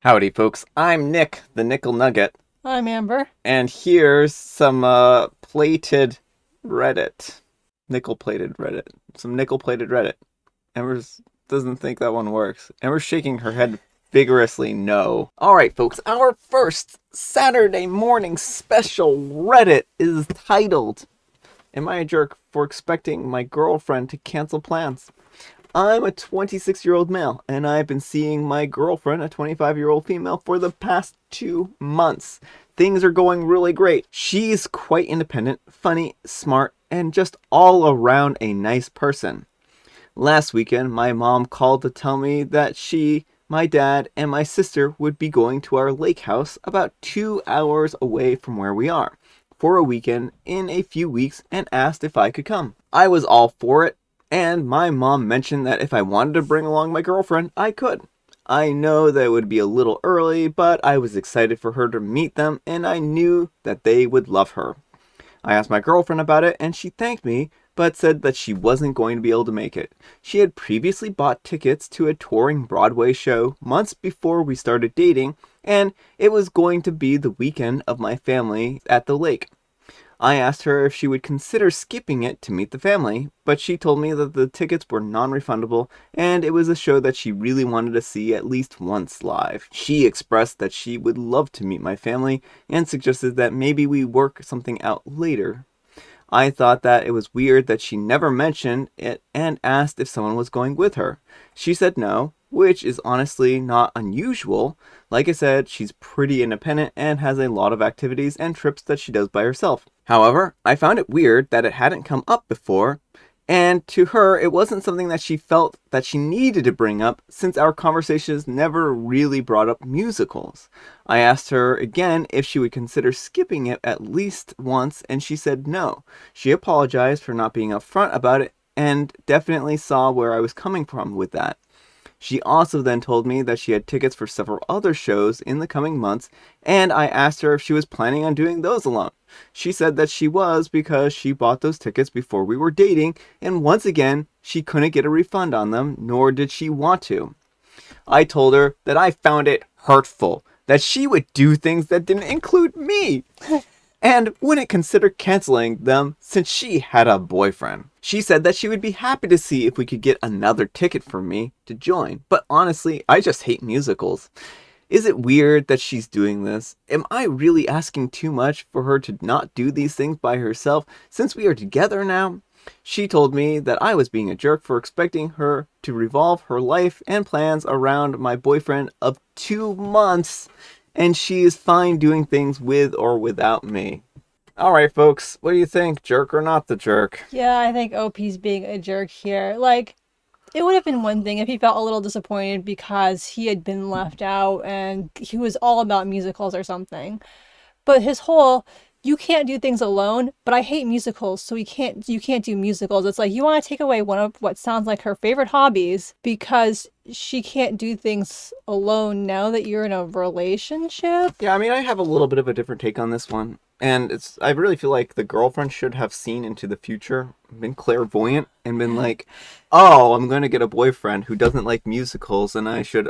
Howdy, folks. I'm Nick, the Nickel Nugget, I'm Amber. and here's some plated Reddit. Nickel-plated Reddit. Some nickel-plated Reddit. Amber doesn't think that one works. Amber's shaking her head vigorously no. Alright, folks, our first Saturday morning special Reddit is titled, Am I a Jerk for Expecting My Girlfriend to Cancel Plans? I'm a 26-year-old male, and I've been seeing my girlfriend, a 25-year-old female, for the past 2 months. Things are going really great. She's quite independent, funny, smart, and just all around a nice person. Last weekend, my mom called to tell me that she, my dad, and my sister would be going to our lake house about 2 hours away from where we are for a weekend in a few weeks and asked if I could come. I was all for it. And my mom mentioned that if I wanted to bring along my girlfriend, I could. I know that it would be a little early, but I was excited for her to meet them, and I knew that they would love her. I asked my girlfriend about it, and she thanked me, but said that she wasn't going to be able to make it. She had previously bought tickets to a touring Broadway show months before we started dating, and it was going to be the weekend of my family at the lake. I asked her if she would consider skipping it to meet the family, but she told me that the tickets were non-refundable and it was a show that she really wanted to see at least once live. She expressed that she would love to meet my family and suggested that maybe we work something out later. I thought that it was weird that she never mentioned it and asked if someone was going with her. She said no, which is honestly not unusual. Like I said, she's pretty independent and has a lot of activities and trips that she does by herself. However, I found it weird that it hadn't come up before, and to her, it wasn't something that she felt that she needed to bring up since our conversations never really brought up musicals. I asked her again if she would consider skipping it at least once, and she said no. She apologized for not being upfront about it and definitely saw where I was coming from with that. She also then told me that she had tickets for several other shows in the coming months, and I asked her if she was planning on doing those alone. She said that she was because she bought those tickets before we were dating, and once again, she couldn't get a refund on them, nor did she want to. I told her that I found it hurtful that she would do things that didn't include me and wouldn't consider canceling them since she had a boyfriend. She said that she would be happy to see if we could get another ticket for me to join, but honestly, I just hate musicals. Is it weird that she's doing this? Am I really asking too much for her to not do these things by herself since we are together now? She told me that I was being a jerk for expecting her to revolve her life and plans around my boyfriend of 2 months, and she is fine doing things with or without me. Alright, folks, what do you think? Jerk or not the jerk? Yeah, I think OP's being a jerk here. Like, it would have been one thing if he felt a little disappointed because he had been left out and he was all about musicals or something. But his whole you can't do things alone, but I hate musicals, so you can't do musicals. It's like you want to take away one of what sounds like her favorite hobbies because she can't do things alone now that you're in a relationship. Yeah, I mean, I have a little bit of a different take on this one. And I really feel like the girlfriend should have seen into the future, been clairvoyant, and been like, oh, I'm going to get a boyfriend who doesn't like musicals, and I should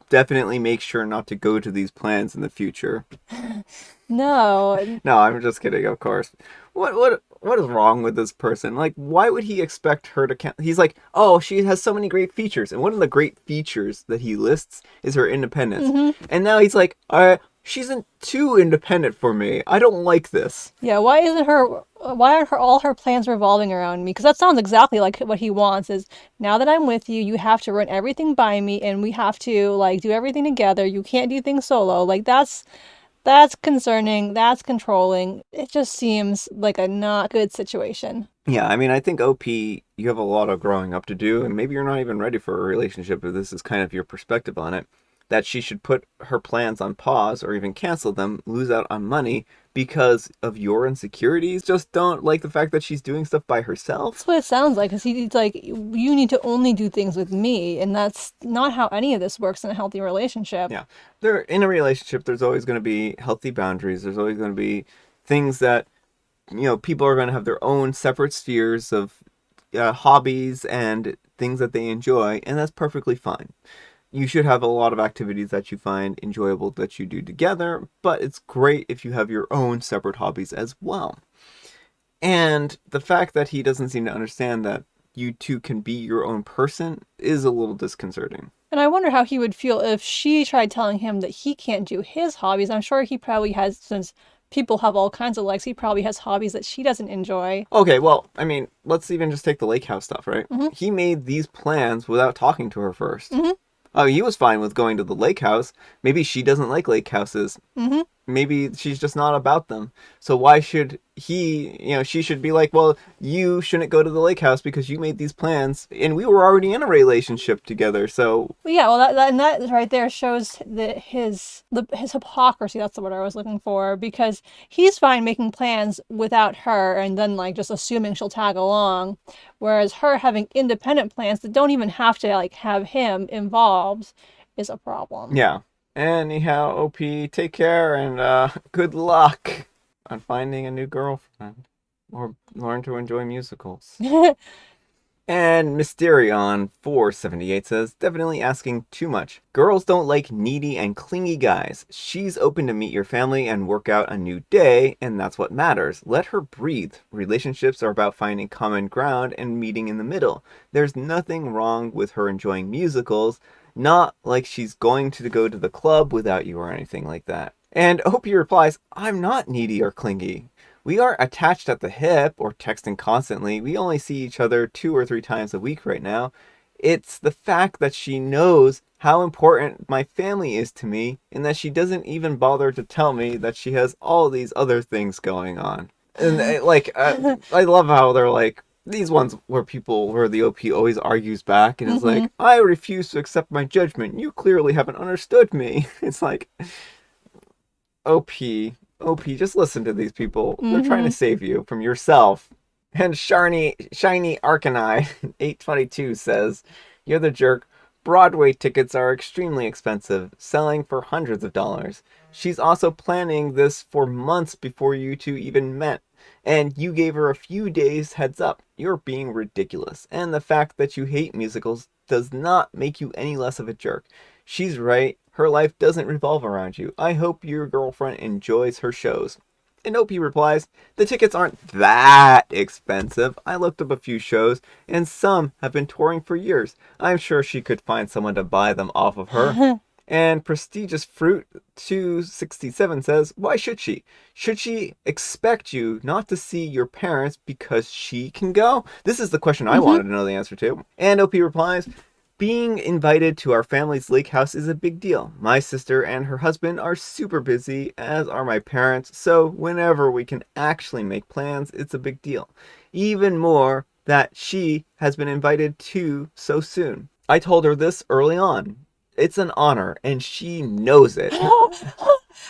definitely make sure not to go to these plans in the future. No. No, I'm just kidding, of course. What is wrong with this person? Like, why would he expect her to He's like, oh, she has so many great features, and one of the great features that he lists is her independence. Hmm. And now he's like, she's too independent for me. I don't like this. Yeah, why are all her plans revolving around me? Because that sounds exactly like what he wants is now that I'm with you, you have to run everything by me and we have to like do everything together. You can't do things solo. Like that's concerning, that's controlling. It just seems like a not good situation. Yeah, I mean, I think OP, you have a lot of growing up to do, and maybe you're not even ready for a relationship if this is kind of your perspective on it. That she should put her plans on pause or even cancel them, lose out on money because of your insecurities. Just don't like the fact that she's doing stuff by herself. That's what it sounds like, because he's like, you need to only do things with me, and that's not how any of this works in a healthy relationship. Yeah, in a relationship, there's always going to be healthy boundaries. There's always going to be things that, people are going to have their own separate spheres of hobbies and things that they enjoy, and that's perfectly fine. you should have a lot of activities that you find enjoyable that you do together, but it's great if you have your own separate hobbies as well. And the fact that he doesn't seem to understand that you two can be your own person is a little disconcerting. And I wonder how he would feel if she tried telling him that he can't do his hobbies. I'm sure he probably has, since people have all kinds of likes, he probably has hobbies that she doesn't enjoy. Okay, well, I mean, let's even just take the lake house stuff, right? Mm-hmm. He made these plans without talking to her first. Mm-hmm. Oh, he was fine with going to the lake house. Maybe she doesn't like lake houses. Mm-hmm. Maybe she's just not about them. So why should she should be like, well, you shouldn't go to the lake house because you made these plans and we were already in a relationship together. So Well, yeah, well, that right there shows that his hypocrisy. That's the word I was looking for, because he's fine making plans without her and then like just assuming she'll tag along, whereas her having independent plans that don't even have to like have him involved is a problem. yeah. Anyhow, OP, take care and good luck on finding a new girlfriend or learn to enjoy musicals. And Mysterion478 says, definitely asking too much. Girls don't like needy and clingy guys. She's open to meet your family and work out a new day, and that's what matters. Let her breathe. Relationships are about finding common ground and meeting in the middle. There's nothing wrong with her enjoying musicals, not like she's going to go to the club without you or anything like that. And Opie replies, I'm not needy or clingy. We aren't attached at the hip or texting constantly. We only see each other 2 or 3 times a week right now. It's the fact that she knows how important my family is to me and that she doesn't even bother to tell me that she has all these other things going on. And I love how they're like, these ones where the OP always argues back and is like, I refuse to accept my judgment. You clearly haven't understood me. It's like, OP, just listen to these people. They're trying to save you from yourself. And Shiny Arcanine 822 says, you're the jerk. Broadway tickets are extremely expensive, selling for hundreds of dollars. She's also planning this for months before you two even met. And you gave her a few days heads up. You're being ridiculous. And the fact that you hate musicals does not make you any less of a jerk. She's right. Her life doesn't revolve around you. I hope your girlfriend enjoys her shows. And Opie replies, the tickets aren't that expensive. I looked up a few shows, and some have been touring for years. I'm sure she could find someone to buy them off of her. And Prestigious Fruit 267 says, why should she? Should she expect you not to see your parents because she can go? This is the question I wanted to know the answer to. And OP replies, being invited to our family's lake house is a big deal. My sister and her husband are super busy, as are my parents, so whenever we can actually make plans, it's a big deal. Even more that she has been invited to so soon. I told her this early on. It's an honor, and she knows it.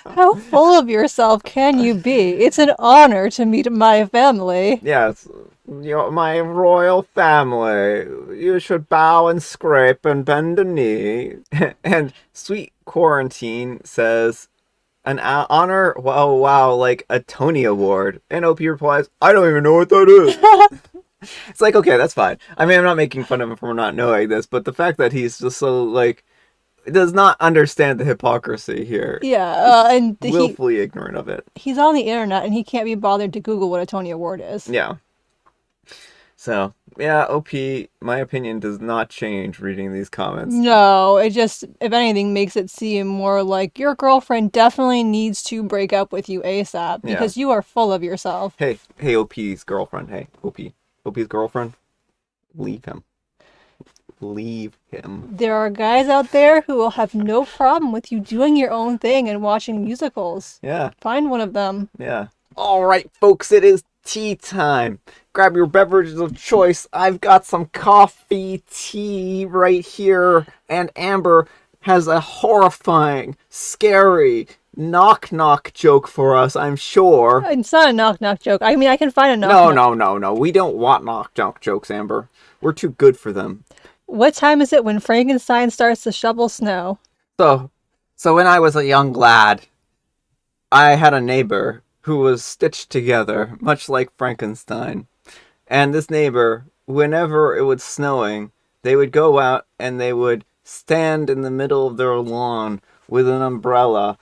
How full of yourself can you be? It's an honor to meet my family. Yes, my royal family. You should bow and scrape and bend a knee. And Sweet Quarantine says, an honor? Wow, like a Tony Award. And OP replies, I don't even know what that is. It's like, okay, that's fine. I mean, I'm not making fun of him for not knowing this, but the fact that he's just so, like, does not understand the hypocrisy here. Yeah, and willfully ignorant of it. He's on the internet and he can't be bothered to Google what a Tony Award is. Yeah. So, yeah, OP, my opinion does not change reading these comments. No, it just, if anything, makes it seem more like your girlfriend definitely needs to break up with you ASAP because you are full of yourself. Hey, OP's girlfriend. Hey, OP's girlfriend. Leave him. Leave him. There are guys out there who will have no problem with you doing your own thing and watching musicals. Yeah. Find one of them. Yeah. All right, folks, it is tea time. Grab your beverages of choice. I've got some coffee tea right here, and Amber has a horrifying, scary knock-knock joke for us, I'm sure. It's not a knock-knock joke. I mean, I can find a knock-knock. No. We don't want knock-knock jokes, Amber. We're too good for them. What time is it when Frankenstein starts to shovel snow? So when I was a young lad, I had a neighbor who was stitched together, much like Frankenstein. And this neighbor, whenever it was snowing, they would go out and they would stand in the middle of their lawn with an umbrella,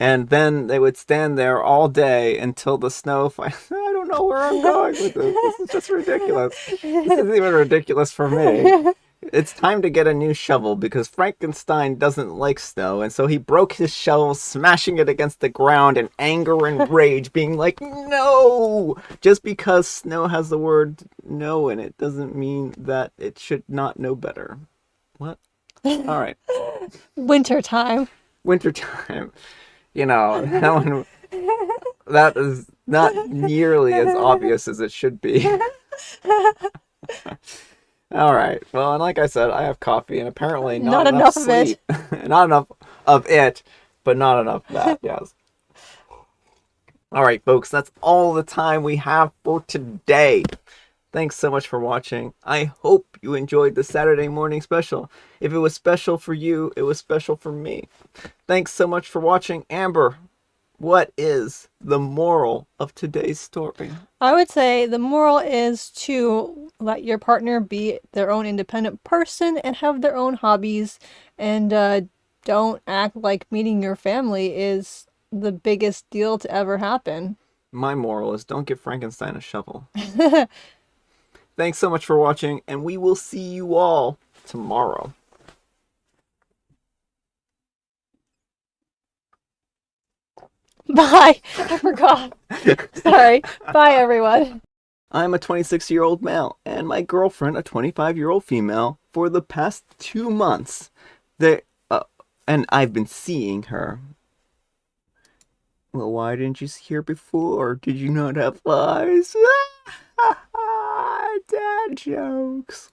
and then they would stand there all day until the snow I don't know where I'm going with this. This is just ridiculous. This is even ridiculous for me. It's time to get a new shovel because Frankenstein doesn't like snow, and so he broke his shovel, smashing it against the ground in anger and rage, being like, no! Just because snow has the word no in it doesn't mean that it should not know better. What? All right. Winter time. Wintertime. That one, that is not nearly as obvious as it should be. All right. Well, and like I said, I have coffee and apparently not Not enough enough of it. sleep. Not enough of it, but not enough of that, yes. All right, folks, that's all the time we have for today. Thanks so much for watching. I hope you enjoyed the Saturday morning special. If it was special for you, it was special for me. Thanks so much for watching. Amber, what is the moral of today's story? I would say the moral is to let your partner be their own independent person and have their own hobbies, and don't act like meeting your family is the biggest deal to ever happen. My moral is don't give Frankenstein a shovel. Thanks so much for watching, and we will see you all tomorrow. Bye. I forgot. Sorry. Bye, everyone. I'm a 26-year-old male, and my girlfriend, a 25-year-old female, for the past 2 months. They, and I've been seeing her. Well, why didn't you see her before? Did you not have eyes? Dad jokes.